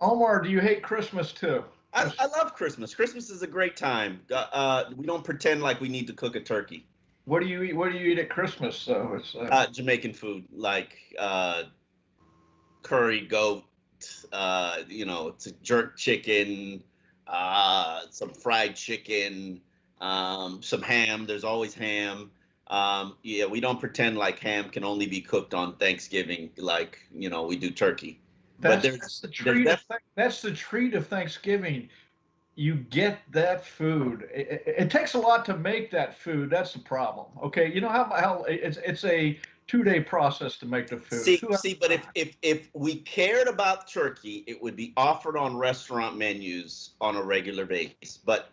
Omar, do you hate Christmas too? I love Christmas. Christmas is a great time. We don't pretend like we need to cook a turkey. What do you eat? What do you eat at Christmas? So it's Jamaican food like curry goat, it's a jerk chicken, some fried chicken, some ham. There's always ham. Yeah, we don't pretend like ham can only be cooked on Thanksgiving, like we do turkey. That's the treat. That's the treat of Thanksgiving. You get that food. It takes a lot to make that food. That's the problem. Okay, you know how it's a 2-day process to make the food. See, but if we cared about turkey, it would be offered on restaurant menus on a regular basis. But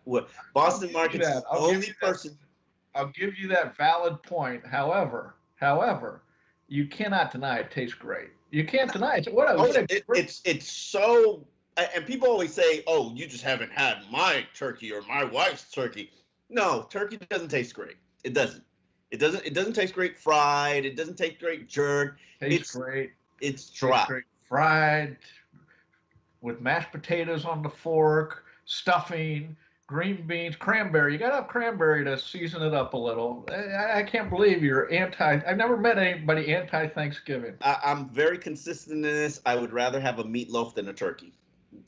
Boston Market's the only person. I'll give you that valid point. However, you cannot deny it tastes great. You can't deny it. It's so. And people always say, "Oh, you just haven't had my turkey or my wife's turkey." No, turkey doesn't taste great. It doesn't. It doesn't taste great fried. It doesn't taste great jerk. It's great. It's dry. Great fried with mashed potatoes on the fork, stuffing, green beans, cranberry. You got to have cranberry to season it up a little. I can't believe you're anti. I've never met anybody anti-Thanksgiving. I'm very consistent in this. I would rather have a meatloaf than a turkey.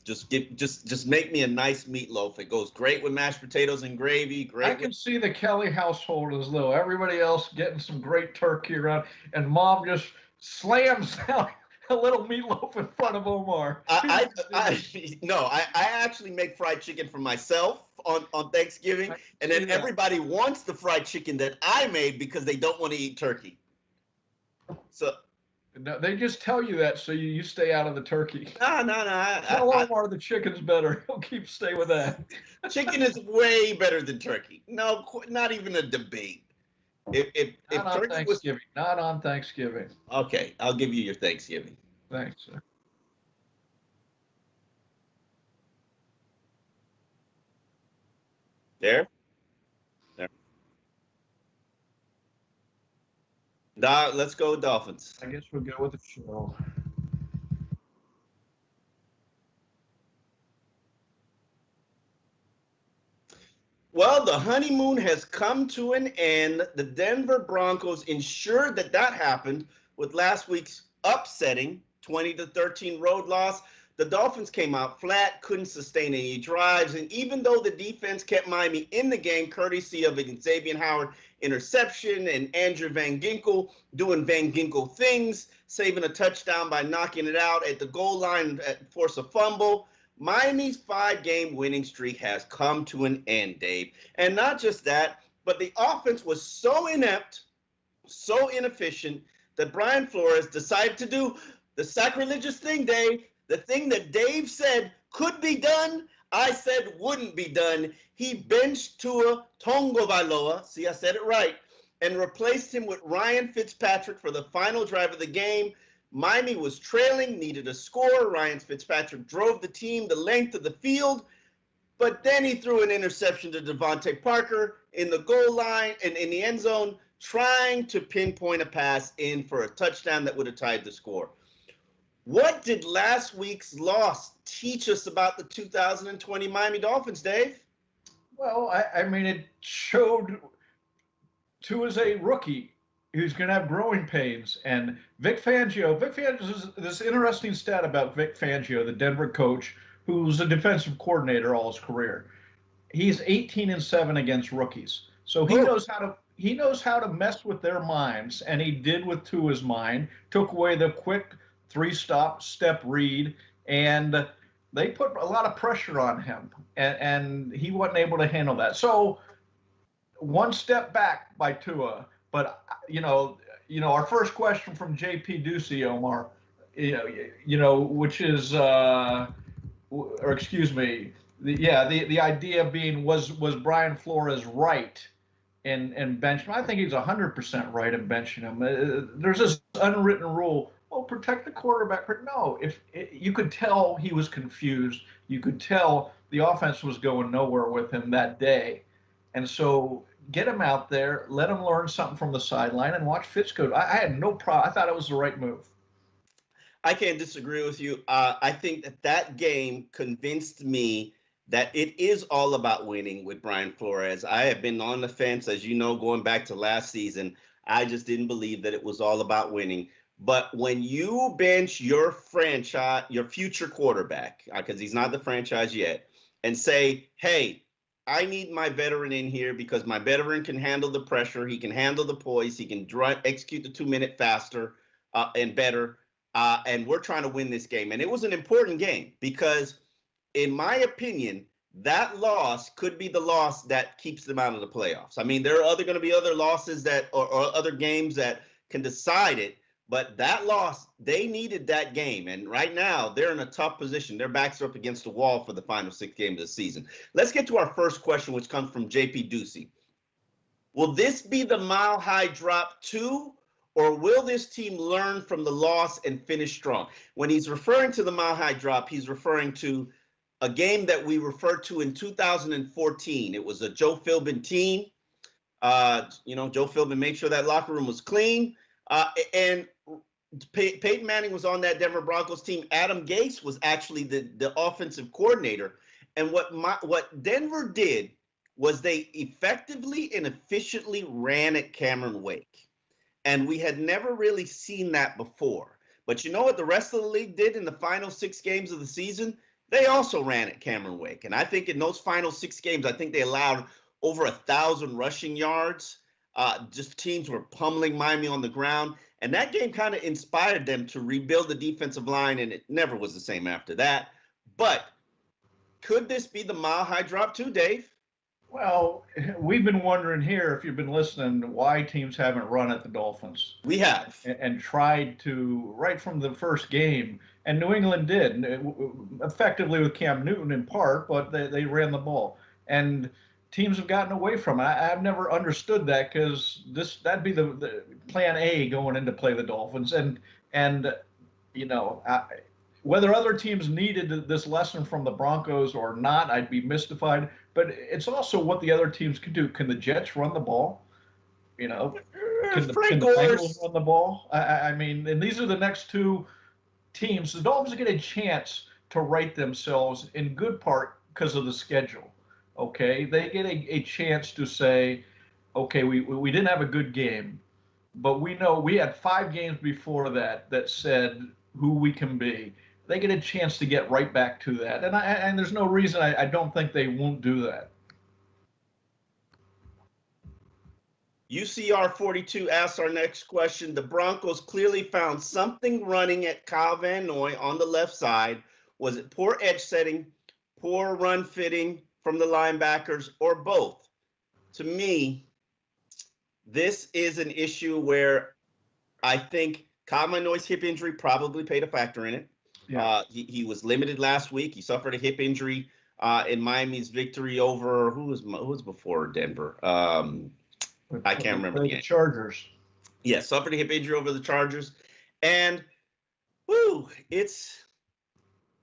Just make me a nice meatloaf. It goes great with mashed potatoes and gravy. I can see the Kelly household as though everybody else getting some great turkey around, and Mom just slams down a little meatloaf in front of Omar. I actually make fried chicken for myself on Thanksgiving, and then everybody wants the fried chicken that I made because they don't want to eat turkey. So. No, they just tell you that so you stay out of the turkey. No. Tell Omar the chicken's better. He'll stay with that. Chicken is way better than turkey. No, not even a debate. If turkey Thanksgiving. Not on Thanksgiving. Okay, I'll give you your Thanksgiving. Thanks, sir. There. Let's go with Dolphins. I guess we'll go with the show. Well, the honeymoon has come to an end. The Denver Broncos ensured that happened with last week's upsetting 20-13 road loss. The Dolphins came out flat, couldn't sustain any drives, and even though the defense kept Miami in the game, courtesy of an Xavier Howard interception and Andrew Van Ginkel doing Van Ginkel things, saving a touchdown by knocking it out at the goal line at force a fumble, Miami's 5-game winning streak has come to an end, Dave. And not just that, but the offense was so inept, so inefficient, that Brian Flores decided to do the sacrilegious thing, Dave. The thing that Dave said could be done, I said wouldn't be done. He benched Tua Tagovailoa, see, I said it right, and replaced him with Ryan Fitzpatrick for the final drive of the game. Miami was trailing, needed a score. Ryan Fitzpatrick drove the team the length of the field, but then he threw an interception to Devontae Parker in the goal line and in the end zone, trying to pinpoint a pass in for a touchdown that would have tied the score. What did last week's loss teach us about the 2020 Miami Dolphins, Dave? Well, I mean, it showed Tua's a rookie who's going to have growing pains. And Vic Fangio, this interesting stat about Vic Fangio, the Denver coach, who's a defensive coordinator all his career. He's 18-7 against rookies. So he knows how to mess with their minds, and he did with Tua's mind, took away the quick 3-step read, and they put a lot of pressure on him, and he wasn't able to handle that. So one step back by Tua, but our first question from JP Ducey, Omar, which is, or excuse me, the idea being was Brian Flores right in benching him? I think he's 100% right in benching him. There's this unwritten rule. Well, protect the quarterback. No, you could tell he was confused. You could tell the offense was going nowhere with him that day. And so get him out there, let him learn something from the sideline, and watch Fitz go. I had no problem. I thought it was the right move. I can't disagree with you. I think that game convinced me that it is all about winning with Brian Flores. I have been on the fence, as you know, going back to last season. I just didn't believe that it was all about winning. But when you bench your franchise, your future quarterback, because he's not the franchise yet, and say, hey, I need my veteran in here because my veteran can handle the pressure. He can handle the poise. He can execute the 2-minute faster and better. And we're trying to win this game. And it was an important game because, in my opinion, that loss could be the loss that keeps them out of the playoffs. I mean, there are going to be other losses that or other games that can decide it. But that loss, they needed that game. And right now, they're in a tough position. Their backs are up against the wall for the final 6 games of the season. Let's get to our first question, which comes from JP Ducey. Will this be the Mile High Drop 2, or will this team learn from the loss and finish strong? When he's referring to the Mile High Drop, he's referring to a game that we referred to in 2014. It was a Joe Philbin team. Joe Philbin made sure that locker room was clean. And Peyton Manning was on that Denver Broncos team. Adam Gase was actually the offensive coordinator. And what Denver did was they effectively and efficiently ran at Cameron Wake. And we had never really seen that before. But you know what the rest of the league did in the final 6 games of the season? They also ran at Cameron Wake. And I think in those final 6 games, I think they allowed over 1,000 rushing yards. Just teams were pummeling Miami on the ground. And that game kind of inspired them to rebuild the defensive line, and it never was the same after that. But could this be the Mile High Drop 2, Dave? Well, we've been wondering here, if you've been listening, why teams haven't run at the Dolphins. We have. And tried to, right from the first game. And New England did, effectively with Cam Newton in part, but they ran the ball. And teams have gotten away from it. I've never understood that, because that'd be the plan A going into play the Dolphins. And whether other teams needed this lesson from the Broncos or not, I'd be mystified. But it's also what the other teams can do. Can the Jets run the ball? Can the Bengals run the ball? I mean, and these are the next 2 teams. The Dolphins get a chance to right themselves in good part because of the schedule. Okay, they get a chance to say, okay, we didn't have a good game, but we know we had 5 games before that said who we can be. They get a chance to get right back to that, and there's no reason I don't think they won't do that. UCR42 asks our next question. The Broncos clearly found something running at Kyle Van Noy on the left side. Was it poor edge setting, poor run fitting from the linebackers, or both? To me, this is an issue where I think Kyle Van Noy's hip injury probably played a factor in it. Yeah. He was limited last week. He suffered a hip injury in Miami's victory over who was before Denver. I can't remember the Chargers. Yeah, suffered a hip injury over the Chargers, and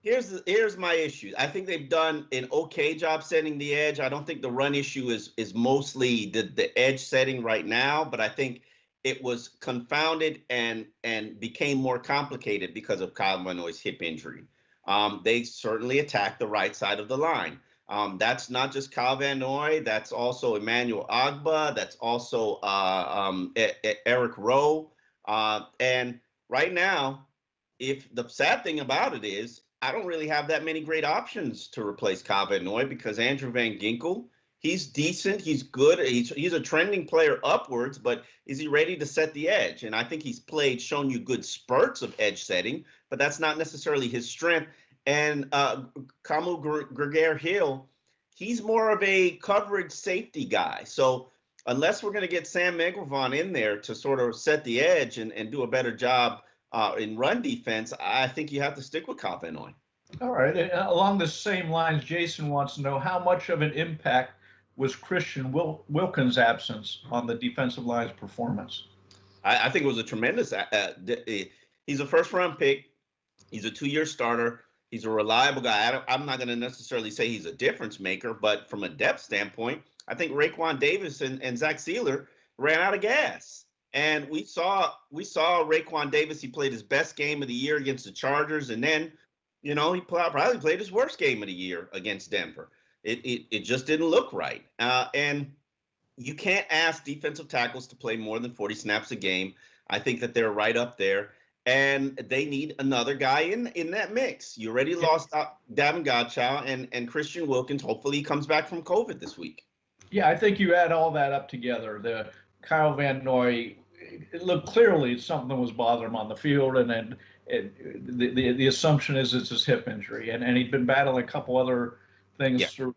here's my issue. I think they've done an okay job setting the edge. I don't think the run issue is mostly the edge setting right now, but I think it was confounded and became more complicated because of Kyle Van Noy's hip injury. They certainly attacked the right side of the line. That's not just Kyle Van Noy. That's also Emmanuel Ogbah. That's also Eric Rowe. And right now, if the sad thing about it is, I don't really have that many great options to replace Kyle Van Noy, because Andrew Van Ginkel, he's decent, he's good, he's a trending player upwards, but is he ready to set the edge? And I think he's shown you good spurts of edge setting, but that's not necessarily his strength. And Kamu Gregoire-Hill, he's more of a coverage safety guy. So unless we're going to get Sam Eguavoen in there to sort of set the edge and do a better job in run defense, I think you have to stick with Kyle Van Noy. All right. Along the same lines, Jason wants to know how much of an impact was Christian Wilkins' absence on the defensive line's performance? I think it was a tremendous. He's a first-round pick. He's a 2-year starter. He's a reliable guy. I'm not going to necessarily say he's a difference maker, but from a depth standpoint, I think Raekwon Davis and Zach Sealer ran out of gas. And we saw Raekwon Davis. He played his best game of the year against the Chargers, and then, he probably played his worst game of the year against Denver. It just didn't look right. And you can't ask defensive tackles to play more than 40 snaps a game. I think that they're right up there, and they need another guy in that mix. You already lost Davin Godchow and Christian Wilkins. Hopefully he comes back from COVID this week. Yeah, I think you add all that up together. The Kyle Van Noy, it looked clearly something was bothering him on the field, and then the assumption is it's his hip injury, and he'd been battling a couple other things through,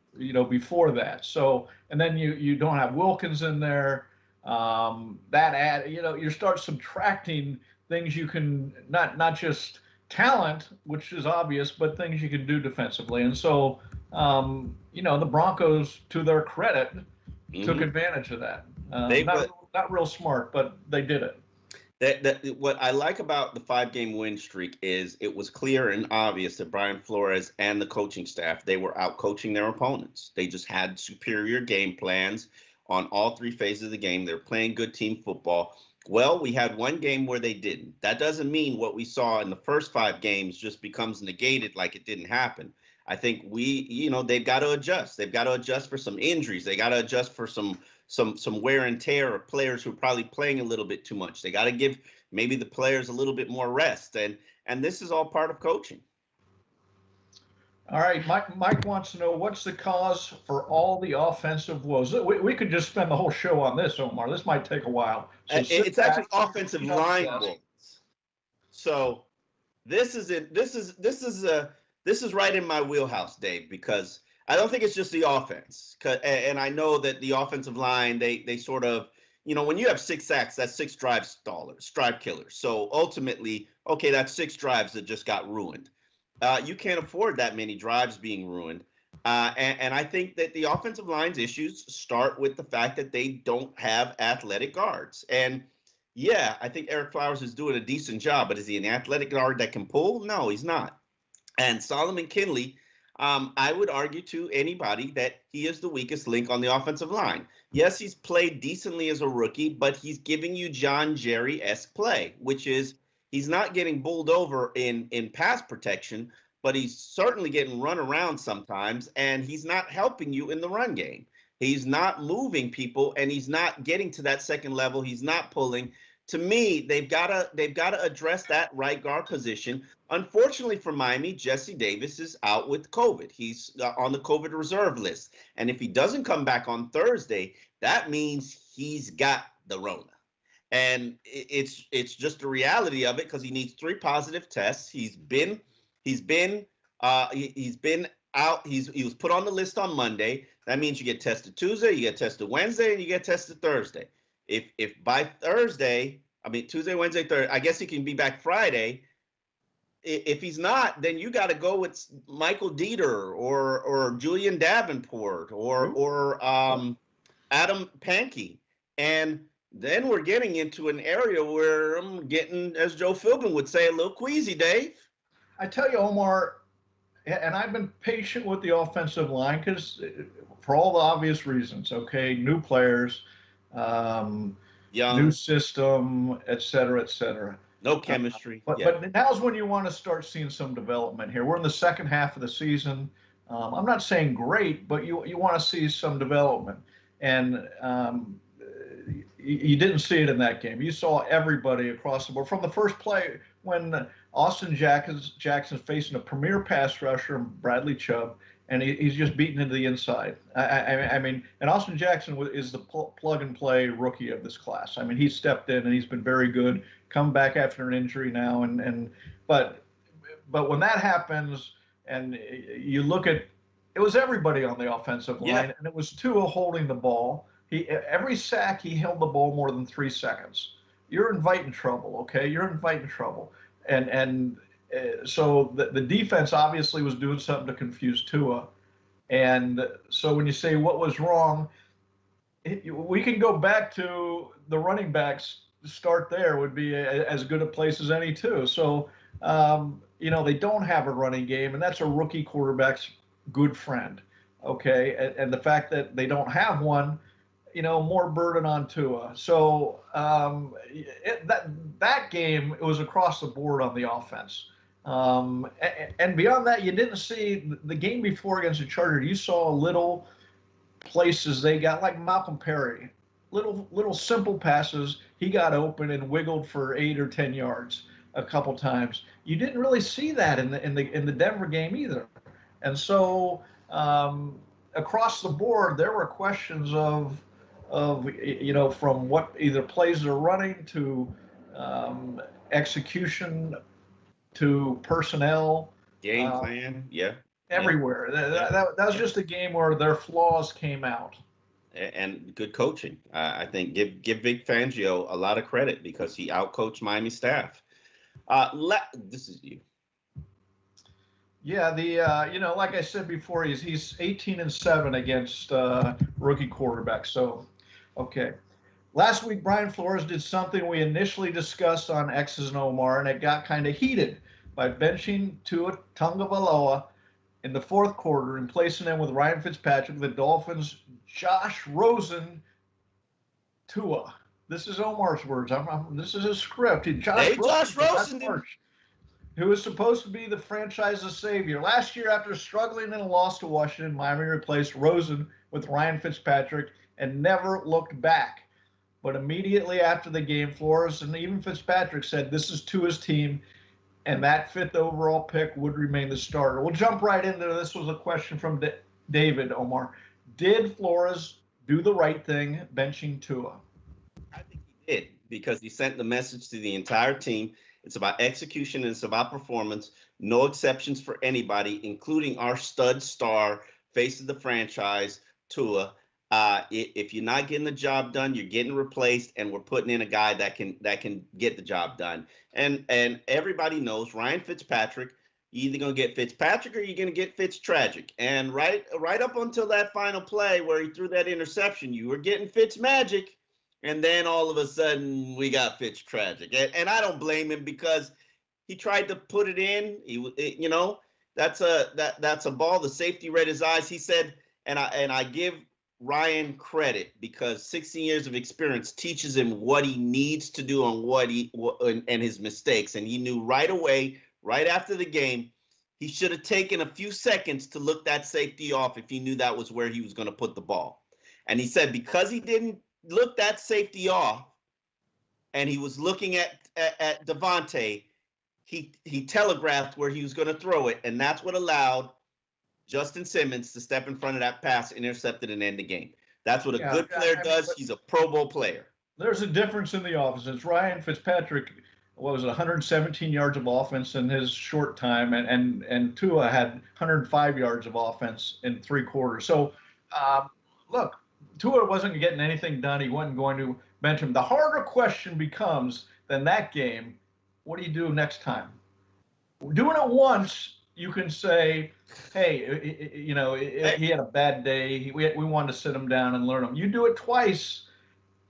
before that. So, and then you don't have Wilkins in there. You start subtracting things you can, not just talent, which is obvious, but things you can do defensively. And so, the Broncos, to their credit, took advantage of that. Not real smart, but they did it. What I like about the 5-game win streak is it was clear and obvious that Brian Flores and the coaching staff, they were out coaching their opponents. They just had superior game plans on all 3 phases of the game. They're playing good team football. Well, we had one game where they didn't. That doesn't mean what we saw in the first 5 games just becomes negated like it didn't happen. I think they've got to adjust. They've got to adjust for some injuries. They got to adjust for some wear and tear of players who are probably playing a little bit too much. They got to give maybe the players a little bit more rest. And this is all part of coaching. All right, Mike wants to know, what's the cause for all the offensive woes? We could just spend the whole show on this, Omar. This might take a while. So it's actually offensive line woes. So this is right in my wheelhouse, Dave, because I don't think it's just the offense. And I know that the offensive line, they sort of, when you have 6 sacks, that's 6 drive killers. So ultimately, okay, that's 6 drives that just got ruined. You can't afford that many drives being ruined. And I think that the offensive line's issues start with the fact that they don't have athletic guards. And yeah, I think Eric Flowers is doing a decent job, but is he an athletic guard that can pull? No, he's not. And Solomon Kinley, I would argue to anybody that he is the weakest link on the offensive line. Yes, he's played decently as a rookie, but he's giving you John Jerry-esque play, which is he's not getting bowled over in pass protection, but he's certainly getting run around sometimes, and he's not helping you in the run game. He's not moving people, and he's not getting to that second level. He's not pulling. To me, they've got to address that right guard position. Unfortunately for Miami, Jesse Davis is out with COVID. He's on the COVID reserve list, and if he doesn't come back on Thursday, that means he's got the Rona. And it's just the reality of it, because he needs 3 positive tests. He's been out. He was put on the list on Monday. That means you get tested Tuesday, you get tested Wednesday, and you get tested Thursday. If by Thursday, Tuesday, Wednesday, Thursday, I guess he can be back Friday. If he's not, then you got to go with Michael Dieter or Julian Davenport or Adam Pankey. And then we're getting into an area where I'm getting, as Joe Philbin would say, a little queasy, Dave. I tell you, Omar, and I've been patient with the offensive line because for all the obvious reasons, okay, new players, new system, et cetera. No chemistry. But now's when you want to start seeing some development here. We're in the second half of the season. I'm not saying great, but you want to see some development. And you didn't see it in that game. You saw everybody across the board from the first play when Austin Jackson's facing a premier pass rusher, Bradley Chubb, and he's just beaten into the inside. And Austin Jackson is the plug and play rookie of this class. He stepped in and he's been very good. Come back after an injury now, but when that happens, and you look at, it was everybody on the offensive line, and it was Tua holding the ball. Every sack he held the ball more than 3 seconds. You're inviting trouble, okay? You're inviting trouble, so the defense obviously was doing something to confuse Tua, and so when you say what was wrong, we can go back to the running backs. Start there would be as good a place as any too. So they don't have a running game, and that's a rookie quarterback's good friend, okay? And the fact that they don't have one, more burden on Tua. So that game, it was across the board on the offense. And beyond that, you didn't see the game before against the Chargers. You saw little places they got, like Malcolm Perry, little simple passes. He got open and wiggled for 8 or 10 yards a couple times. You didn't really see that in the Denver game either. And so across the board, there were questions of from what either plays they're running to execution to personnel, Game plan, yeah. everywhere. That was just a game where their flaws came out. And good coaching. I think give Vic Fangio a lot of credit because he outcoached Miami staff. This is you. Yeah, like I said before, he's 18-7 against rookie quarterbacks. So, okay. Last week, Brian Flores did something we initially discussed on X's and Omar, and it got kind of heated by benching Tua Tagovailoa in the fourth quarter and placing him with Ryan Fitzpatrick, the Dolphins, Josh Rosen, Tua. This is Omar's words. This is his script. Josh Rosen, who was supposed to be the franchise's savior. Last year, after struggling in a loss to Washington, Miami replaced Rosen with Ryan Fitzpatrick and never looked back. But immediately after the game, Flores and even Fitzpatrick said this is Tua's team, and that fifth overall pick would remain the starter. We'll jump right into this. Was a question from David, Omar. Did Flores do the right thing benching Tua? I think he did, because he sent the message to the entire team. It's about execution and it's about performance. No exceptions for anybody, including our stud star, face of the franchise, Tua. If you're not getting the job done, you're getting replaced, and we're putting in a guy that can get the job done. And everybody knows Ryan Fitzpatrick. You're either gonna get Fitzpatrick or you're gonna get Fitztragic. And right up until that final play where he threw that interception, you were getting Fitzmagic. And then all of a sudden we got Fitztragic, and I don't blame him because he tried to put it in. That's a ball. The safety read his eyes. He said, and I give Ryan credit because 16 years of experience teaches him what he needs to do and his mistakes. And he knew right away, right after the game, he should have taken a few seconds to look that safety off if he knew that was where he was going to put the ball. And he said because he didn't look that safety off, and he was looking at Devontae, he telegraphed where he was going to throw it, and that's what allowed Justin Simmons to step in front of that pass, intercept it, and end the game. That's what a good player does. He's a Pro Bowl player. There's a difference in the offense. It's Ryan Fitzpatrick, 117 yards of offense in his short time, and Tua had 105 yards of offense in 3 quarters. So, look, Tua wasn't getting anything done. He wasn't going to bench him. The harder question becomes than that game, what do you do next time? Doing it once, you can say, hey, he had a bad day. We wanted to sit him down and learn him. You do it twice,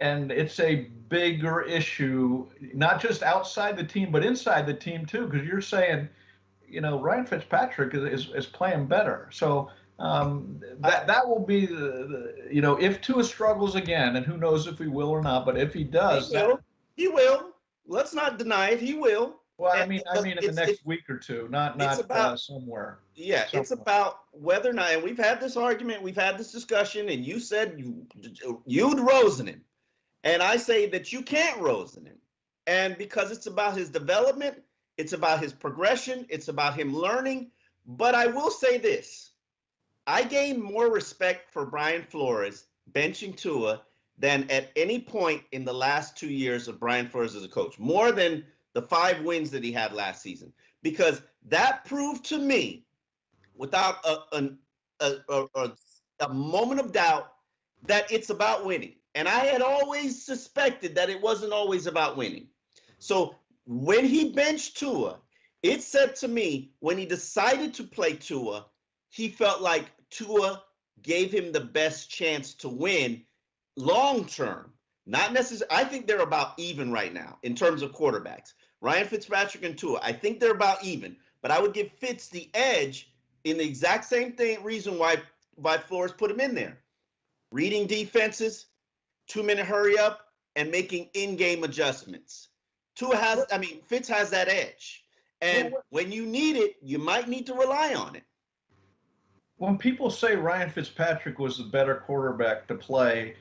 and it's a bigger issue, not just outside the team, but inside the team too, because you're saying, Ryan Fitzpatrick is playing better. So that will be if Tua struggles again, and who knows if he will or not, but if he does, he will. Let's not deny it. He will. Well, I mean, in the next week or two, not somewhere. Yeah, somewhere. It's about whether or not. And we've had this argument, we've had this discussion, and you said you'd Rosen him, and I say that you can't Rosen him, and because it's about his development, it's about his progression, it's about him learning. But I will say this: I gained more respect for Brian Flores benching Tua than at any point in the last 2 years of Brian Flores as a coach, more than the 5 wins that he had last season, because that proved to me, without a moment of doubt, that it's about winning. And I had always suspected that it wasn't always about winning. So when he benched Tua, it said to me, when he decided to play Tua, he felt like Tua gave him the best chance to win long term. Not necessarily. I think they're about even right now in terms of quarterbacks. Ryan Fitzpatrick and Tua, I think they're about even. But I would give Fitz the edge in the exact same reason why Flores put him in there. Reading defenses, 2-minute hurry up and making in-game adjustments. Fitz has that edge. And when you need it, you might need to rely on it. When people say Ryan Fitzpatrick was the better quarterback to play,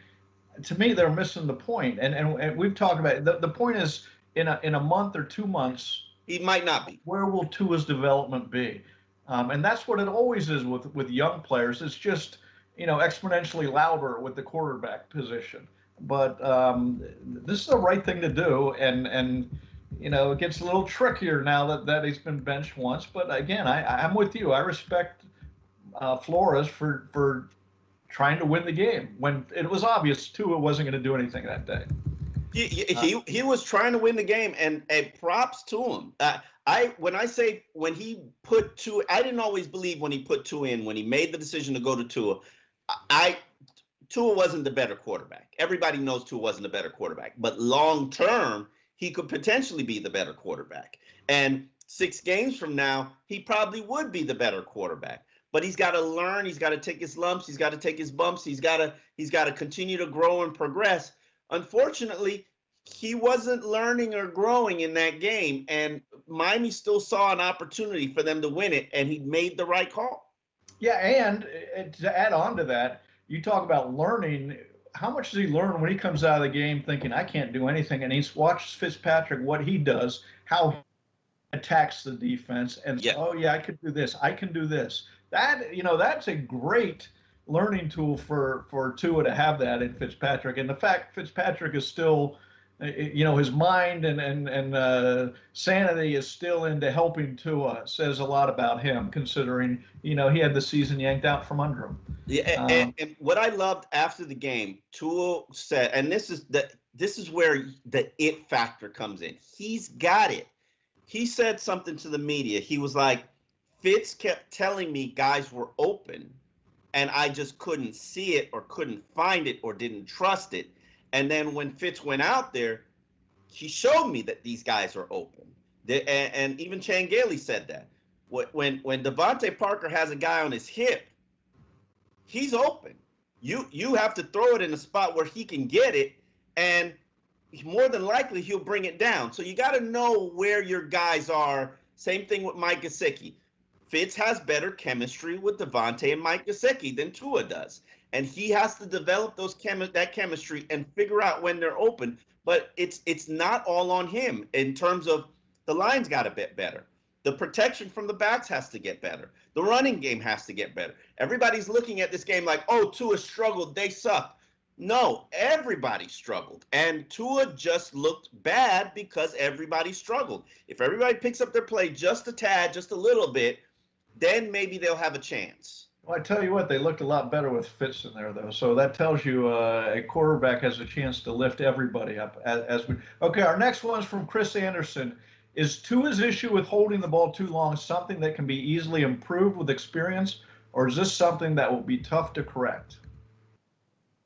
to me, they're missing the point. And we've talked about it. The point is, in a month or 2 months, he might not be. Where will Tua's development be? And that's what it always is with young players. It's just, exponentially louder with the quarterback position. But this is the right thing to do. And it gets a little trickier now that he's been benched once. But again, I'm with you. I respect Flores for trying to win the game when it was obvious Tua wasn't going to do anything that day. He was trying to win the game, and props to him. When he put Tua, I didn't always believe when he put Tua in, when he made the decision to go to Tua. Tua wasn't the better quarterback. Everybody knows Tua wasn't the better quarterback, but long term, he could potentially be the better quarterback. And 6 games from now, he probably would be the better quarterback. But he's got to learn. He's got to take his lumps. He's got to take his bumps. He's got to continue to grow and progress. Unfortunately, he wasn't learning or growing in that game, and Miami still saw an opportunity for them to win it, and he made the right call. Yeah, and to add on to that, you talk about learning. How much does he learn when he comes out of the game thinking, I can't do anything, and he's watched Fitzpatrick, what he does, how he attacks the defense, and oh, yeah, I could do this. I can do this. That's a great learning tool for Tua to have that in Fitzpatrick. And the fact Fitzpatrick is still, his mind and sanity is still into helping Tua says a lot about him, considering, he had the season yanked out from under him. Yeah, and what I loved after the game, Tua said, and this is where the it factor comes in. He's got it. He said something to the media. He was like, Fitz kept telling me guys were open, and I just couldn't see it or couldn't find it or didn't trust it. And then when Fitz went out there, he showed me that these guys are open. And even Chan Gailey said that. When Devontae Parker has a guy on his hip, he's open. You have to throw it in a spot where he can get it, and more than likely he'll bring it down. So you got to know where your guys are. Same thing with Mike Gesicki. Fitz has better chemistry with Devontae and Mike Gesicki than Tua does. And he has to develop that chemistry and figure out when they're open. But it's not all on him in terms of the line's got to get better. The protection from the backs has to get better. The running game has to get better. Everybody's looking at this game like, oh, Tua struggled. They suck. No, everybody struggled. And Tua just looked bad because everybody struggled. If everybody picks up their play just a tad, just a little bit, then maybe they'll have a chance. Well, I tell you what, they looked a lot better with Fitz in there, though. So that tells you a quarterback has a chance to lift everybody up. Okay, our next one is from Chris Anderson. Is Tua's issue with holding the ball too long something that can be easily improved with experience, or is this something that will be tough to correct?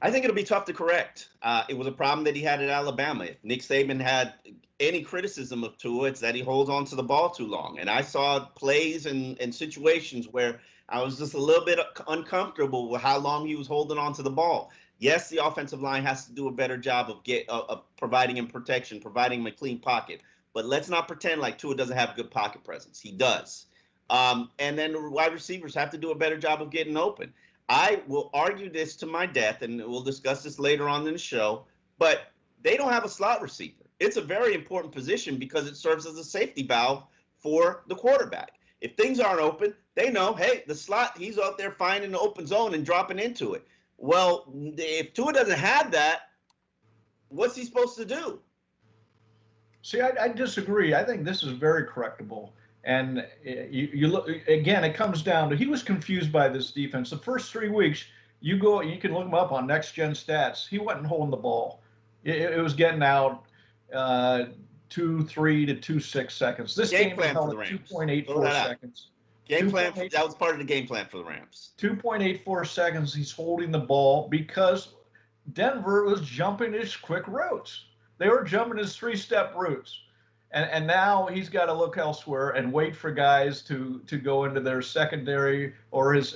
I think it'll be tough to correct. It was a problem that he had at Alabama. If Nick Saban had any criticism of Tua, it's that he holds on to the ball too long. And I saw plays and situations where I was just a little bit uncomfortable with how long he was holding on to the ball. Yes, the offensive line has to do a better job of providing him protection, providing him a clean pocket. But let's not pretend like Tua doesn't have good pocket presence. He does. And then the wide receivers have to do a better job of getting open. I will argue this to my death, and we'll discuss this later on in the show, but they don't have a slot receiver. It's a very important position because it serves as a safety valve for the quarterback. If things aren't open, they know, hey, the slot, he's out there finding the open zone and dropping into it. Well, if Tua doesn't have that, what's he supposed to do? See, I disagree. I think this is very correctable. And you look again, it comes down to he was confused by this defense. The first 3 weeks, you can look him up on Next Gen Stats. He wasn't holding the ball. It was getting out 2.3 to 2.6 seconds. This game plan held for the Rams. 2.84 seconds. That was part of the game plan for the Rams. 2.84 seconds. He's holding the ball because Denver was jumping his quick routes. They were jumping his 3-step routes. And now he's got to look elsewhere and wait for guys to go into their secondary or his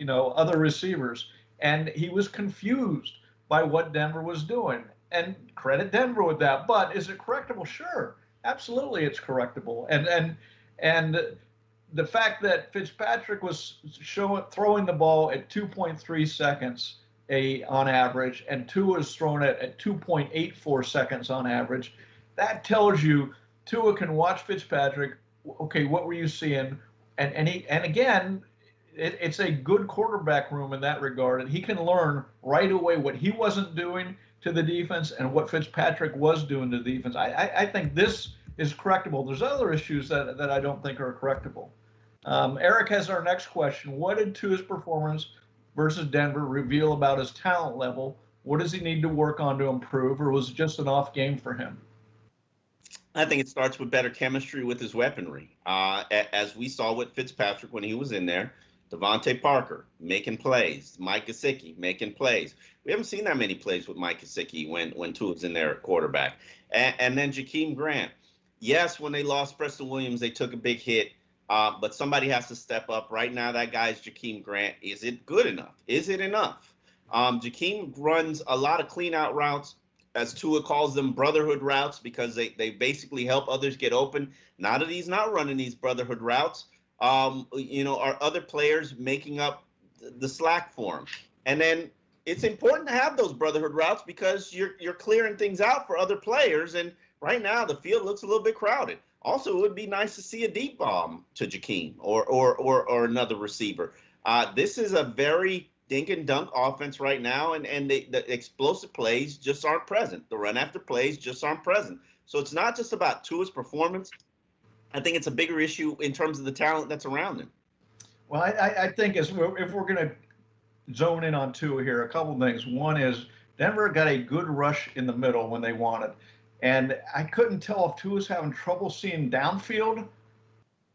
other receivers. And he was confused by what Denver was doing. And credit Denver with that. But is it correctable? Sure. Absolutely it's correctable. And the fact that Fitzpatrick was throwing the ball at 2.3 seconds on average, and Tua is thrown at 2.84 seconds on average, that tells you Tua can watch Fitzpatrick. Okay, what were you seeing? And again, it's a good quarterback room in that regard, and he can learn right away what he wasn't doing to the defense and what Fitzpatrick was doing to the defense. I think this is correctable. There's other issues that I don't think are correctable. Eric has our next question. What did Tua's performance versus Denver reveal about his talent level? What does he need to work on to improve, or was it just an off game for him? I think it starts with better chemistry with his weaponry. As we saw with Fitzpatrick when he was in there, Devontae Parker making plays, Mike Gesicki making plays. We haven't seen that many plays with Mike Gesicki when Tua's in there at quarterback. And then Jakeem Grant. Yes, when they lost Preston Williams, they took a big hit, but somebody has to step up. Right now, that guy's Jakeem Grant. Is it good enough? Is it enough? Jakeem runs a lot of clean-out routes, as Tua calls them, brotherhood routes, because they basically help others get open. Now that he's not running these brotherhood routes, are other players making up the slack for him. And then it's important to have those brotherhood routes because you're clearing things out for other players. And right now the field looks a little bit crowded. Also, it would be nice to see a deep bomb to Jakeem or another receiver. This is a very dink and dunk offense right now, and the explosive plays just aren't present. The run after plays just aren't present. So it's not just about Tua's performance. I think it's a bigger issue in terms of the talent that's around him. Well, I think if we're going to zone in on Tua here, a couple things. One is Denver got a good rush in the middle when they wanted. And I couldn't tell if Tua was having trouble seeing downfield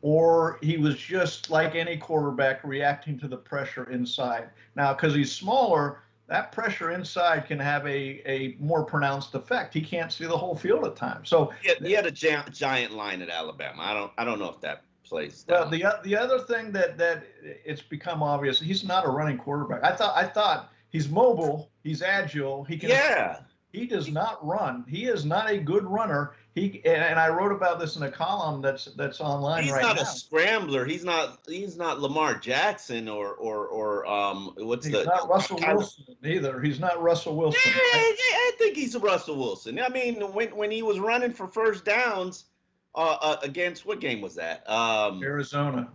or he was just like any quarterback reacting to the pressure inside. Now, because he's smaller, that pressure inside can have a more pronounced effect. He can't see the whole field at times. So he had a giant line at Alabama. I don't know if that plays. Well, the other thing that it's become obvious, he's not a running quarterback. I thought he's mobile, he's agile, he can. Yeah. He does not run. He is not a good runner. And I wrote about this in a column that's online right now. He's not a scrambler. He's not Lamar Jackson or He's not Russell Wilson either. He's not Russell Wilson. Yeah, I think he's a Russell Wilson. I mean, when he was running for first downs against, what game was that? Arizona.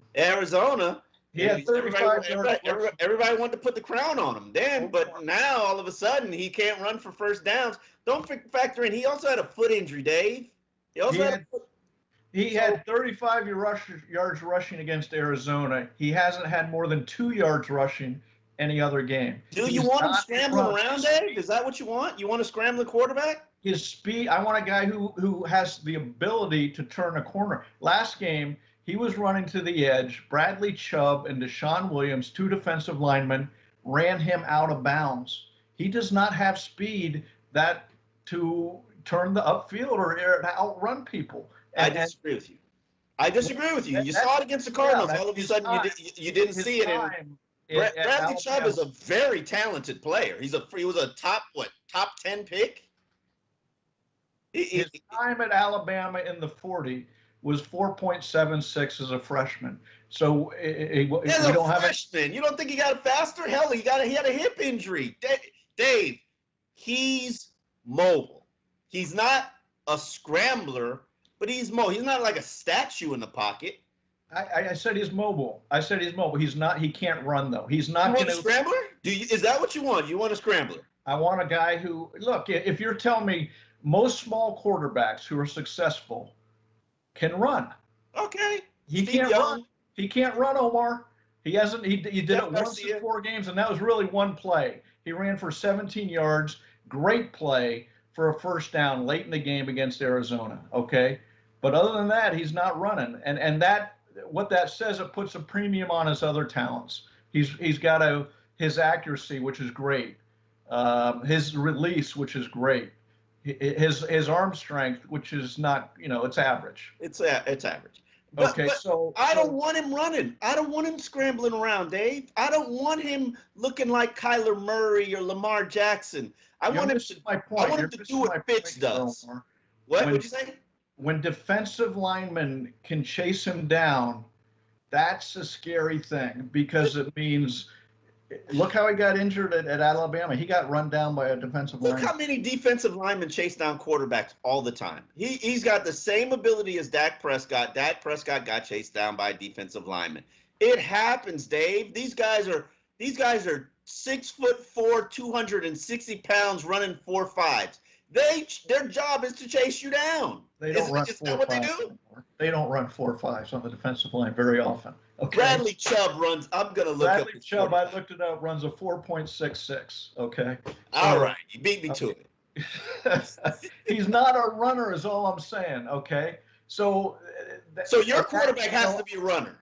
He had 35 yards. Everybody wanted to put the crown on him then, but now all of a sudden he can't run for first downs. Don't factor in, he also had a foot injury, Dave. He had 35 yards rushing against Arizona. He hasn't had more than 2 yards rushing any other game. Do you want him scrambling around, Dave? Is that what you want? You want to scramble the quarterback? His speed. I want a guy who has the ability to turn a corner. Last game, he was running to the edge. Bradley Chubb and Deshaun Williams, 2 defensive linemen, ran him out of bounds. He does not have speed to turn the upfield or to outrun people. I disagree with you. You saw it against the Cardinals. All of a sudden, you didn't see it. Bradley Chubb is a very talented player. He was a top 10 pick. His time at Alabama in the 40 was 4.76 as a freshman. So we don't have freshman. You don't think he got faster? Hell, he had a hip injury. Dave, he's mobile. He's not a scrambler, but he's mobile. He's not like a statue in the pocket. I said he's mobile. He's not. He can't run though. He's not. You want a scrambler? Is that what you want? You want a scrambler? I want a guy who look. If you're telling me most small quarterbacks who are successful can run. Okay. He can't run. He can't run, Omar. He hasn't. He did it once in 4 games, and that was really one play. He ran for 17 yards. Great play for a first down late in the game against Arizona. Okay, but other than that, he's not running, and that what that says, it puts a premium on his other talents. He's got his accuracy, which is great. His release, which is great. His arm strength, which is not, it's average. It's average. Okay, but I don't want him running. I don't want him scrambling around, Dave. I don't want him looking like Kyler Murray or Lamar Jackson. I want him to. My point. I want him to do what Fitz does. What would you say? When defensive linemen can chase him down, that's a scary thing because it means. Look how he got injured at Alabama. He got run down by a defensive lineman. Look how many defensive linemen chase down quarterbacks all the time. He's got the same ability as Dak Prescott. Dak Prescott got chased down by a defensive lineman. It happens, Dave. These guys are 6'4", 260 pounds, running 4.5s. Their job is to chase you down. They don't run 4.5s anymore. They don't run 4.5s on the defensive line very often. Okay. Bradley Chubb runs. I'm gonna look Bradley Chubb. I looked it up. Runs a 4.66. Okay. All right, you beat me to it. He's not a runner, is all I'm saying. Okay. So your quarterback has to be a runner.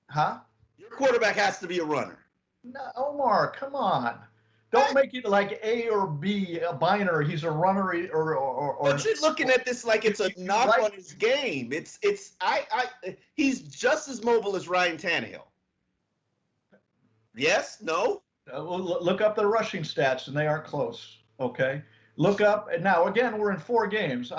Huh? Your quarterback has to be a runner. No, Omar, come on. Don't make it like A or B, a binary. He's a runner or. But you're looking at this like it's a knock on his game. He's just as mobile as Ryan Tannehill. Yes? No? Look up the rushing stats, and they aren't close. Okay. Look up now. Again, we're in 4 games.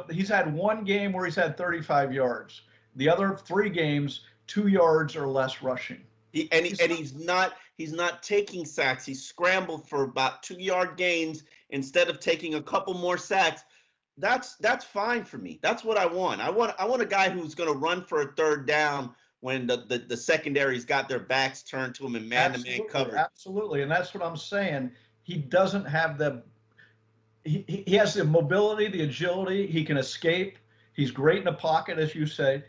He's had 1 game where he's had 35 yards. The other 3 games, 2 yards or less rushing. He's not taking sacks. He scrambled for about 2-yard gains instead of taking a couple more sacks. That's fine for me. That's what I want. I want a guy who's going to run for a 3rd down when the secondary's got their backs turned to him and man-to-man coverage. Absolutely, and that's what I'm saying. He doesn't have he has the mobility, the agility. He can escape. He's great in the pocket, as you say.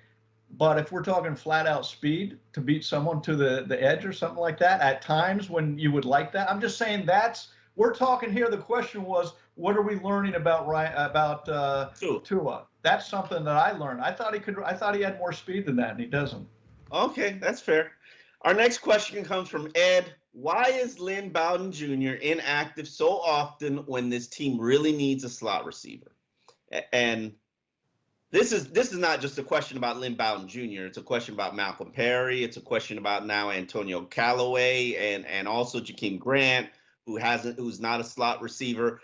But if we're talking flat out speed to beat someone to the edge or something like that, at times when you would like that, I'm just saying we're talking here. The question was, what are we learning about Tua? That's something that I learned. I thought he had more speed than that, and he doesn't. Okay, that's fair. Our next question comes from Ed. Why is Lynn Bowden Jr. inactive so often when this team really needs a slot receiver? And This is not just a question about Lynn Bowden Jr. It's a question about Malcolm Perry. It's a question about now Antonio Callaway and also Jakeem Grant, who's not a slot receiver.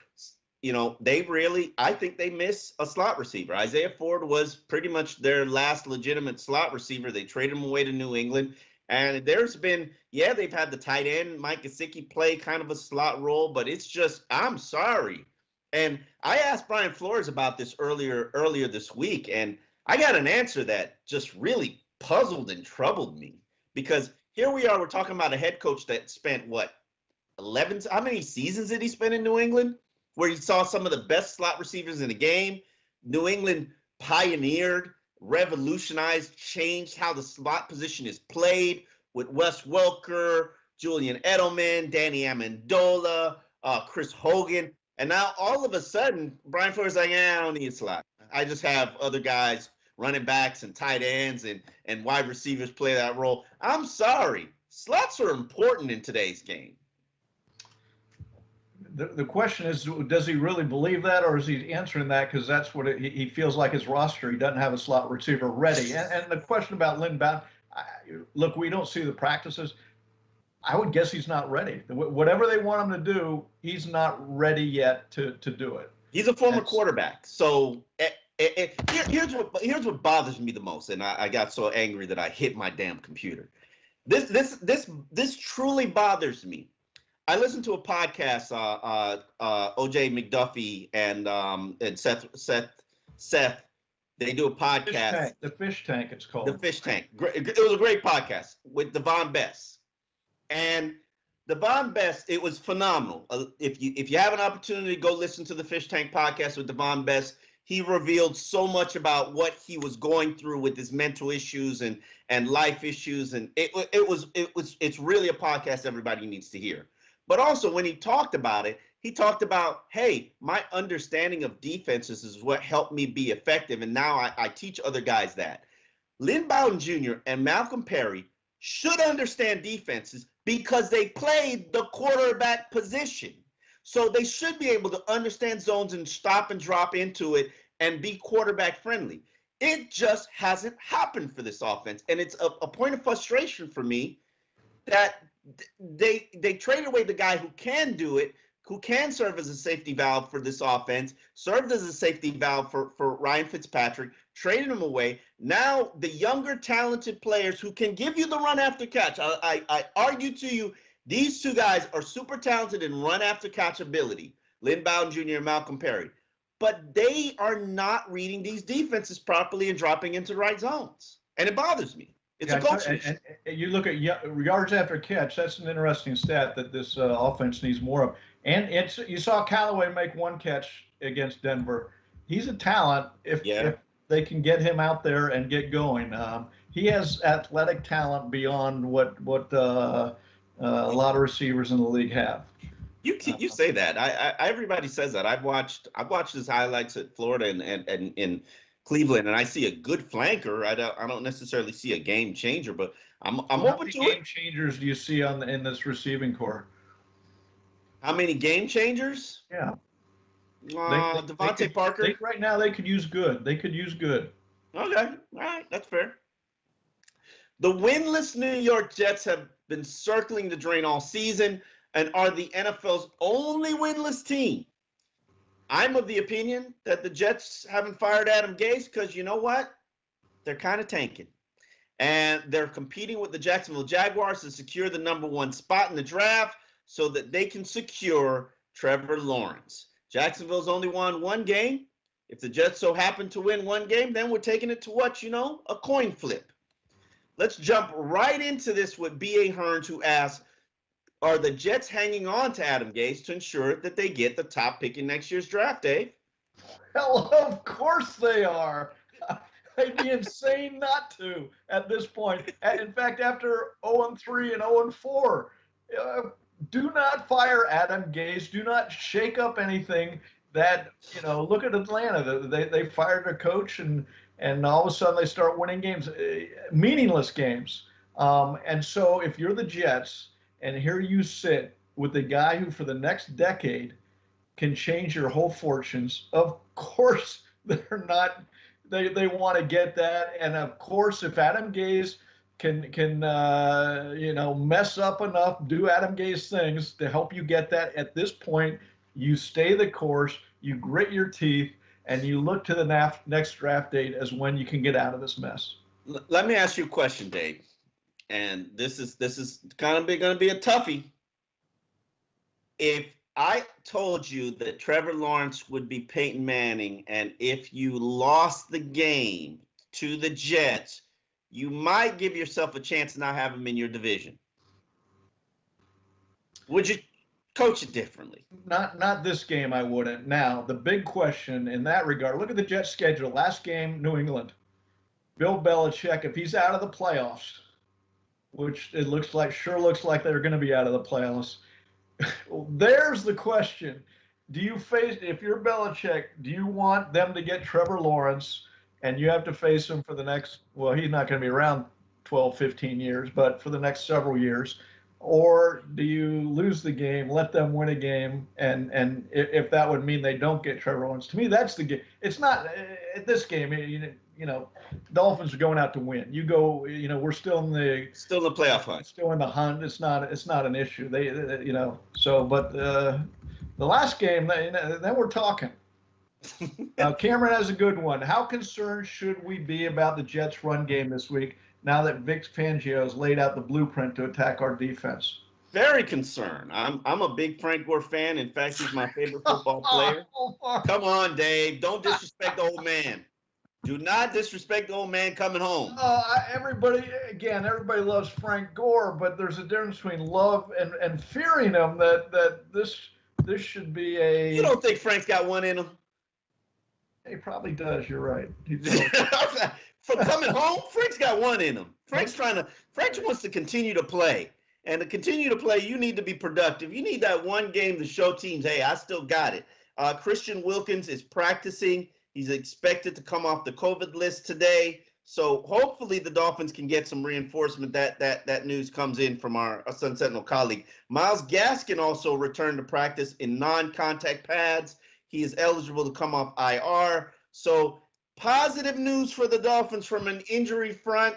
You know, I think they miss a slot receiver. Isaiah Ford was pretty much their last legitimate slot receiver. They traded him away to New England. And there's been, they've had the tight end, Mike Gesicki, play kind of a slot role, but it's just, I'm sorry. And I asked Brian Flores about this earlier this week, and I got an answer that just really puzzled and troubled me. Because here we are, we're talking about a head coach that spent, how many seasons did he spend in New England? Where he saw some of the best slot receivers in the game. New England pioneered, revolutionized, changed how the slot position is played with Wes Welker, Julian Edelman, Danny Amendola, Chris Hogan. And now all of a sudden, Brian Flores is like, I don't need a slot. I just have other guys, running backs and tight ends and wide receivers play that role. I'm sorry. Slots are important in today's game. The question is, does he really believe that, or is he answering that because that's what he feels like his roster? He doesn't have a slot receiver ready. And the question about Lynn Bowden, look, we don't see the practices. I would guess he's not ready. Whatever they want him to do, he's not ready yet to do it. He's a former quarterback. So here's what bothers me the most, and I got so angry that I hit my damn computer. This truly bothers me. I listened to a podcast, OJ McDuffie and Seth. They do a podcast. The Fish Tank, it's called. The Fish Tank. It was a great podcast with Devon Bess. And Devon Bess, it was phenomenal. If you have an opportunity to go listen to the Fish Tank podcast with Devon Bess, he revealed so much about what he was going through with his mental issues and life issues, and it's really a podcast everybody needs to hear. But also when he talked about it, he talked about, hey, my understanding of defenses is what helped me be effective, and now I teach other guys that. Lynn Bowden Jr. and Malcolm Perry should understand defenses because they played the quarterback position. So they should be able to understand zones and stop and drop into it and be quarterback friendly. It just hasn't happened for this offense. And it's a point of frustration for me that they traded away the guy who can do it, who can serve as a safety valve for this offense, served as a safety valve for Ryan Fitzpatrick, traded him away. Now the younger, talented players who can give you the run after catch. I argue to you, these two guys are super talented in run after catch ability, Lynn Bowden Jr. and Malcolm Perry. But they are not reading these defenses properly and dropping into the right zones. And it bothers me. It's a coaching issue. And you look at yards after catch, that's an interesting stat that this offense needs more of. And you saw Callaway make one catch against Denver. He's a talent if they can get him out there and get going. He has athletic talent beyond what a lot of receivers in the league have. You say that. Everybody says that. I've watched his highlights at Florida and in Cleveland, and I see a good flanker. I don't necessarily see a game changer, but I'm open to it. How many game changers do you see in this receiving core? How many game changers? Yeah. Devontae Parker. Right now, they could use good. Okay. All right. That's fair. The winless New York Jets have been circling the drain all season and are the NFL's only winless team. I'm of the opinion that the Jets haven't fired Adam Gase because you know what? They're kind of tanking. And they're competing with the Jacksonville Jaguars to secure the #1 spot in the draft so that they can secure Trevor Lawrence. Jacksonville's only won one game. If the Jets so happen to win one game, then we're taking it to what, a coin flip. Let's jump right into this with B.A. Hearns, who asks, are the Jets hanging on to Adam Gase to ensure that they get the top pick in next year's draft, Dave? Well, of course they are. They'd be insane not to at this point. In fact, after 0-3 and 0-4, do not fire Adam Gase. Do not shake up anything that, look at Atlanta. They fired a coach and all of a sudden they start winning games, meaningless games. And so if you're the Jets, and here you sit with the guy who for the next decade can change your whole fortunes. Of course, they're not. They want to get that. And of course, if Adam Gase can mess up enough, do Adam Gase things to help you get that, at this point, you stay the course, you grit your teeth, and you look to the next draft date as when you can get out of this mess. Let me ask you a question, Dave. And this is kind of going to be a toughie. If I told you that Trevor Lawrence would be Peyton Manning, and if you lost the game to the Jets, you might give yourself a chance to not have him in your division, would you coach it differently? Not this game, I wouldn't. Now, the big question in that regard, look at the Jets' schedule. Last game, New England. Bill Belichick, if he's out of the playoffs, which it sure looks like they're going to be out of the playoffs. There's the question. If you're Belichick, do you want them to get Trevor Lawrence and you have to face him for the next, well, he's not going to be around 12, 15 years, but for the next several years? Or do you lose the game, let them win a game, and if that would mean they don't get Trevor Lawrence? To me, that's the game. It's not at this game. Dolphins are going out to win. You go. We're still in the playoff hunt. Still in the hunt. It's not an issue. So, but the last game, then we're talking. Now, Cameron has a good one. How concerned should we be about the Jets' run game this week, now that Vic Fangio has laid out the blueprint to attack our defense? Very concerned. I'm a big Frank Gore fan. In fact, he's my favorite football player. Come on, Dave. Don't disrespect the old man. Do not disrespect the old man coming home. Everybody loves Frank Gore, but there's a difference between love and fearing him. That this should be a. You don't think Frank's got one in him? He probably does. You're right. For coming home, Frank's got one in him. Frank wants to continue to play. And to continue to play, you need to be productive. You need that one game to show teams, hey, I still got it. Christian Wilkins is practicing. He's expected to come off the COVID list today. So hopefully the Dolphins can get some reinforcement. That news comes in from our Sun Sentinel colleague. Myles Gaskin also returned to practice in non-contact pads. He is eligible to come off IR. So positive news for the Dolphins from an injury front.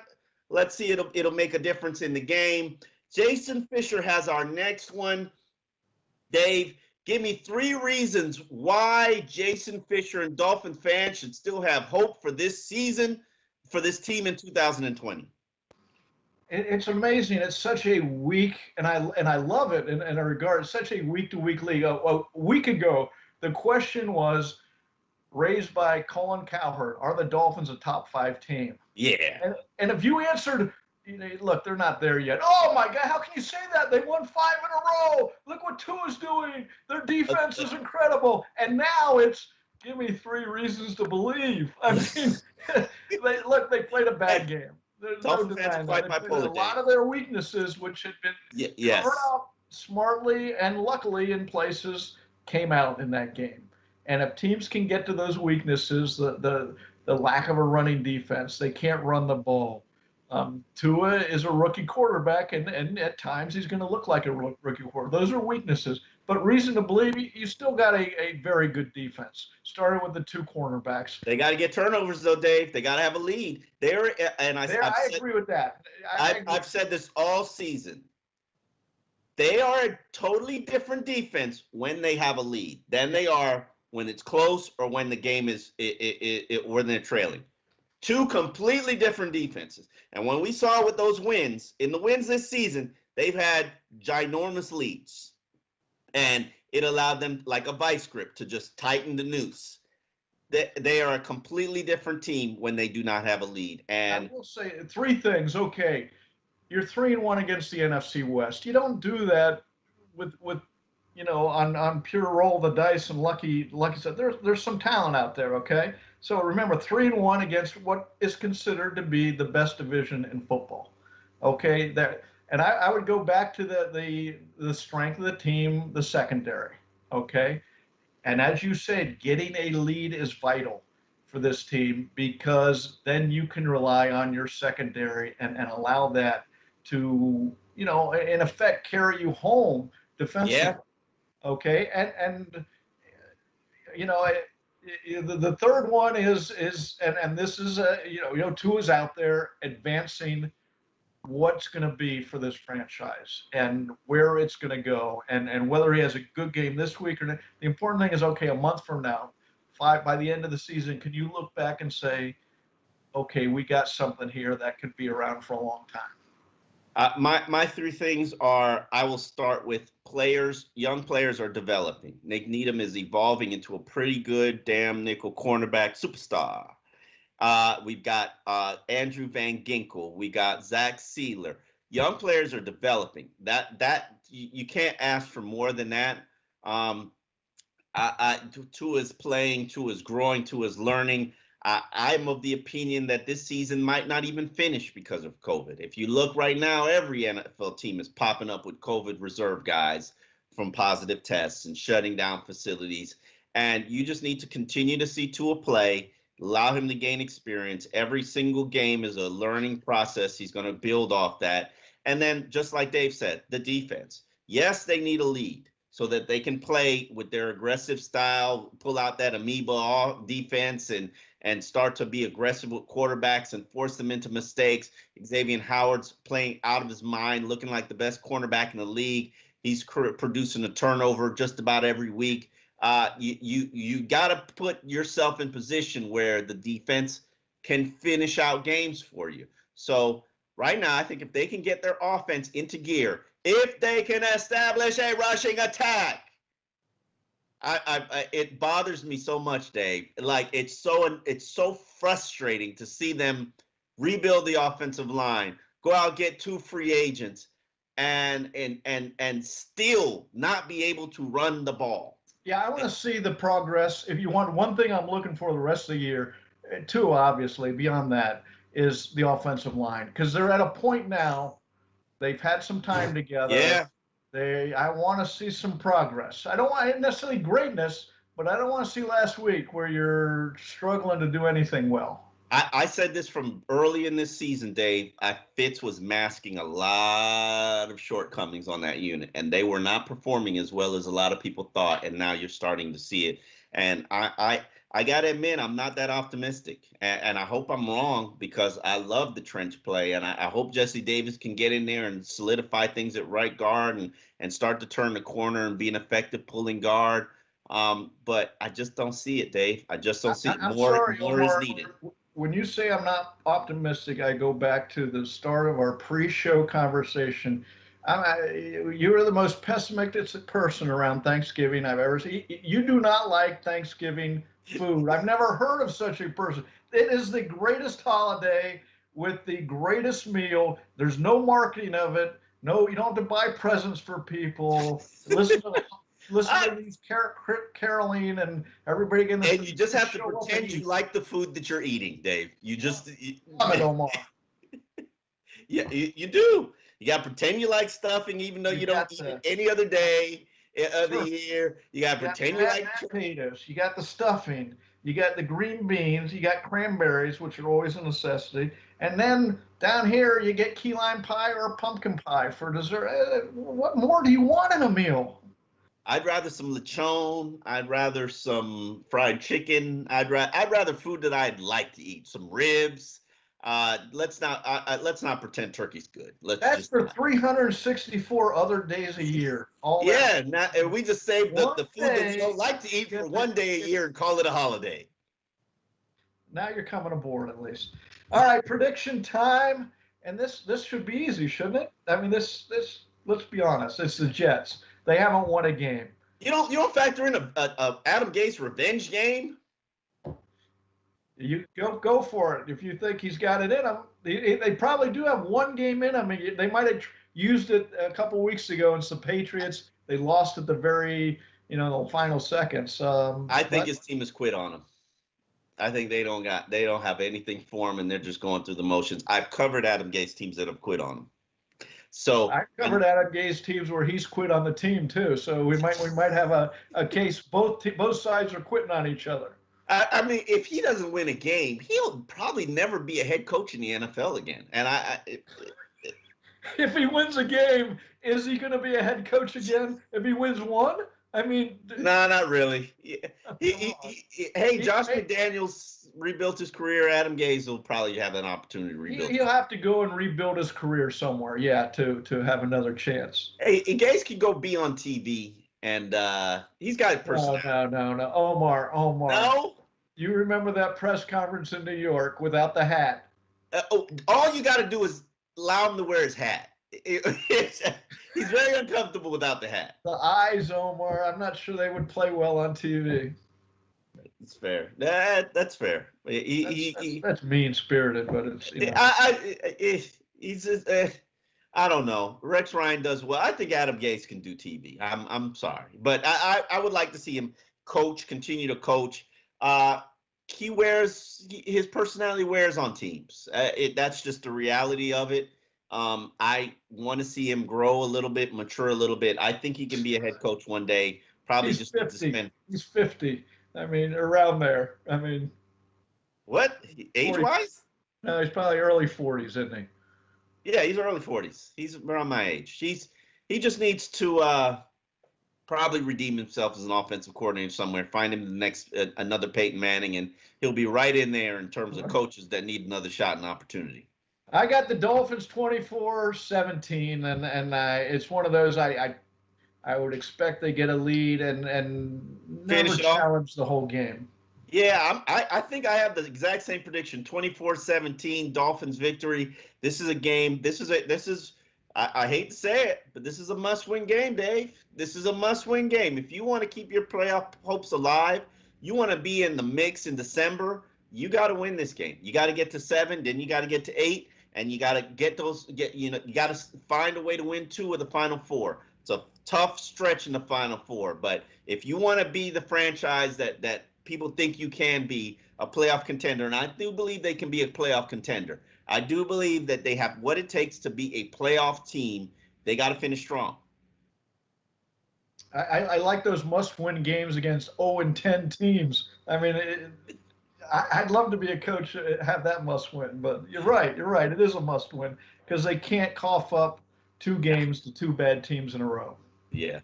Let's see, it'll make a difference in the game. Jason Fisher has our next one. Dave, give me 3 reasons why Jason Fisher and Dolphin fans should still have hope for this season, for this team in 2020. It's amazing. It's such a weak, and I love it in a regard. It's such a week-to-week league. A week ago, the question was raised by Colin Cowherd: are the Dolphins a top 5 team? Yeah. And if you answered, look, they're not there yet. Oh my God, how can you say that? They won 5 in a row. Look what Tua's doing. Their defense is incredible. And now it's give me 3 reasons to believe. I mean, they played a bad game. There's no denying that. A lot of their weaknesses, which had been covered up smartly and luckily in places, came out in that game. And if teams can get to those weaknesses, the lack of a running defense, they can't run the ball. Tua is a rookie quarterback, and at times he's going to look like a rookie quarterback. Those are weaknesses. But reason to believe you still got a very good defense, starting with the 2 cornerbacks. They got to get turnovers, though, Dave. They got to have a lead. I agree with that. I've said this all season. They are a totally different defense when they have a lead than they are when it's close or when the game is when they're trailing. 2 completely different defenses. And when we saw with those wins, in the wins this season, they've had ginormous leads. And it allowed them, like a vice grip, to just tighten the noose. They are a completely different team when they do not have a lead. And I will say 3 things. Okay, you're 3-1 against the NFC West. You don't do that with on pure roll the dice and lucky stuff. There's some talent out there. Okay, so remember 3-1 against what is considered to be the best division in football. Okay, and I would go back to the strength of the team, the secondary. Okay, and as you said, getting a lead is vital for this team, because then you can rely on your secondary and allow that to, in effect, carry you home defensively. Yeah. Okay, and the third one is and this is Tua's out there advancing what's going to be for this franchise and where it's going to go, and whether he has a good game this week or not. The important thing is, okay, a month from now, by the end of the season, can you look back and say, okay, we got something here that could be around for a long time? My 3 things are, I will start with players. Young players are developing. Nick Needham is evolving into a pretty good damn nickel cornerback superstar. We've got Andrew Van Ginkel. We got Zach Sealer. Young players are developing. That you can't ask for more than that. Tua's playing, Tua's growing, Tua's learning. I'm of the opinion that this season might not even finish because of COVID. If you look right now, every NFL team is popping up with COVID reserve guys from positive tests and shutting down facilities. And you just need to continue to see Tua play, allow him to gain experience. Every single game is a learning process. He's going to build off that. And then, just like Dave said, the defense. Yes, they need a lead so that they can play with their aggressive style, pull out that amoeba defense and start to be aggressive with quarterbacks and force them into mistakes. Xavier Howard's playing out of his mind, looking like the best cornerback in the league. He's producing a turnover just about every week. You got to put yourself in position where the defense can finish out games for you. So right now, I think if they can get their offense into gear, if they can establish a rushing attack, it bothers me so much, Dave. Like, it's so frustrating to see them rebuild the offensive line, go out, get 2 free agents, and still not be able to run the ball. Yeah, I want to see the progress. If you want one thing I'm looking for the rest of the year, 2 obviously, beyond that, is the offensive line. Because they're at a point now, they've had some time together. Yeah. I want to see some progress. I don't want necessarily greatness, but I don't want to see last week where you're struggling to do anything well. I said this from early in this season, Dave. Fitz was masking a lot of shortcomings on that unit, and they were not performing as well as a lot of people thought, and now you're starting to see it. And I I got to admit, I'm not that optimistic. And I hope I'm wrong because I love the trench play. And I hope Jesse Davis can get in there and solidify things at right guard and start to turn the corner and be an effective pulling guard. But I just don't see it, Dave. I just don't see it. I'm More sorry, is Omar. needed. When you say I'm not optimistic, I go back to the start of our pre-show conversation. You are the most pessimistic person around Thanksgiving I've ever seen. You do not like Thanksgiving food. I've never heard of such a person. It is the greatest holiday with the greatest meal. There's no marketing of it. No, you don't have to buy presents for people. Listen to these caroling and everybody getting. And you just have to pretend you like the food that you're eating, Dave. You just. Omar. Yeah, you do. You got to pretend you like stuffing, even though you don't eat it any other day of the year. You got to pretend you like potatoes. You got the stuffing. You got the green beans. You got cranberries, which are always a necessity. And then down here, you get key lime pie or pumpkin pie for dessert. What more do you want in a meal? I'd rather some lechon. I'd rather some fried chicken. I'd rather food that I'd like to eat. Some ribs. Let's not pretend turkey's good. That's for 364 other days a year. We just save the food that you don't like to eat for one day a year and call it a holiday. Now you're coming aboard at least. All right, prediction time, and this should be easy, shouldn't it? I mean, this. Let's be honest. It's the Jets. They haven't won a game. You don't factor in a Adam Gase revenge game. You go for it. If you think he's got it in him, they probably do have one game in him. They might have used it a couple of weeks ago against the Patriots. They lost at the very, the final seconds. I think his team has quit on him. I think they don't have anything for him, and they're just going through the motions. I've covered Adam Gase teams that have quit on him. So I covered Adam Gase teams where he's quit on the team too. So we might have a case both sides are quitting on each other. I mean, if he doesn't win a game, he'll probably never be a head coach in the NFL again. And if he wins a game, is he going to be a head coach again? If he wins one, I mean, no, not really. Josh McDaniels rebuilt his career. Adam Gase will probably have an opportunity to rebuild. He'll have to go and rebuild his career somewhere, to have another chance. Hey, Gase can go be on TV, and he's got a personality. No, Omar. No. You remember that press conference in New York without the hat? All you got to do is allow him to wear his hat. He's very uncomfortable without the hat. The eyes, Omar. I'm not sure they would play well on TV. That's fair. That's fair. That's mean-spirited, but it's. He's just, I don't know. Rex Ryan does well. I think Adam Gase can do TV. I'm sorry, but I would like to see him continue to coach. His personality wears on teams. That's just the reality of it. I want to see him grow a little bit, mature a little bit. I think he can be a head coach one day. Probably he's just 50. He's 50. I mean, around there. I mean, what age-wise? No, he's probably early 40s, isn't he? Yeah, he's early 40s. He's around my age. He just needs to probably redeem himself as an offensive coordinator somewhere. Find him the next another Peyton Manning, and he'll be right in there in terms of coaches that need another shot and opportunity. I got the Dolphins 24-17, and it's one of those I would expect they get a lead and never challenge the whole game. Yeah, I think I have the exact same prediction. 24-17 Dolphins victory. This is a game. I hate to say it, but this is a must-win game, Dave. This is a must-win game. If you want to keep your playoff hopes alive, you want to be in the mix in December, you got to win this game. You got to get to 7, then you got to get to 8, and you got to you got to find a way to win 2 of the final 4. It's a tough stretch in the final 4, but if you want to be the franchise that people think you can be, a playoff contender, and I do believe they can be a playoff contender. I do believe that they have what it takes to be a playoff team. They got to finish strong. I like those must-win games against 0-10 teams. I mean, I'd love to be a coach have that must-win, but you're right. It is a must-win because they can't cough up 2 games to 2 bad teams in a row. Yeah.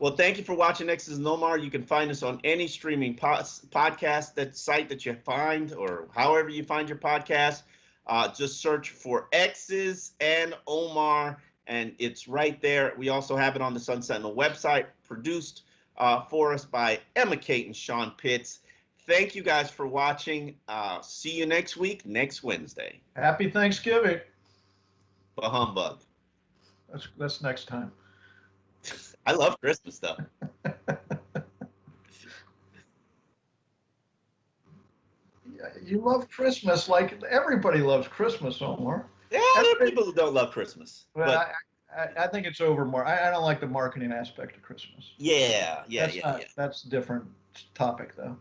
Well, thank you for watching X's and Omar. You can find us on any streaming podcast site that you find, or however you find your podcast. Just search for X's and Omar, and it's right there. We also have it on the Sun Sentinel website, produced for us by Emma Kate and Sean Pitts. Thank you guys for watching. See you next week, next Wednesday. Happy Thanksgiving. Bah humbug. That's next time. I love Christmas stuff. You love Christmas like everybody loves Christmas, Omar. Yeah, there are people who don't love Christmas. But I think it's over more. I don't like the marketing aspect of Christmas. Yeah. That's a different topic, though.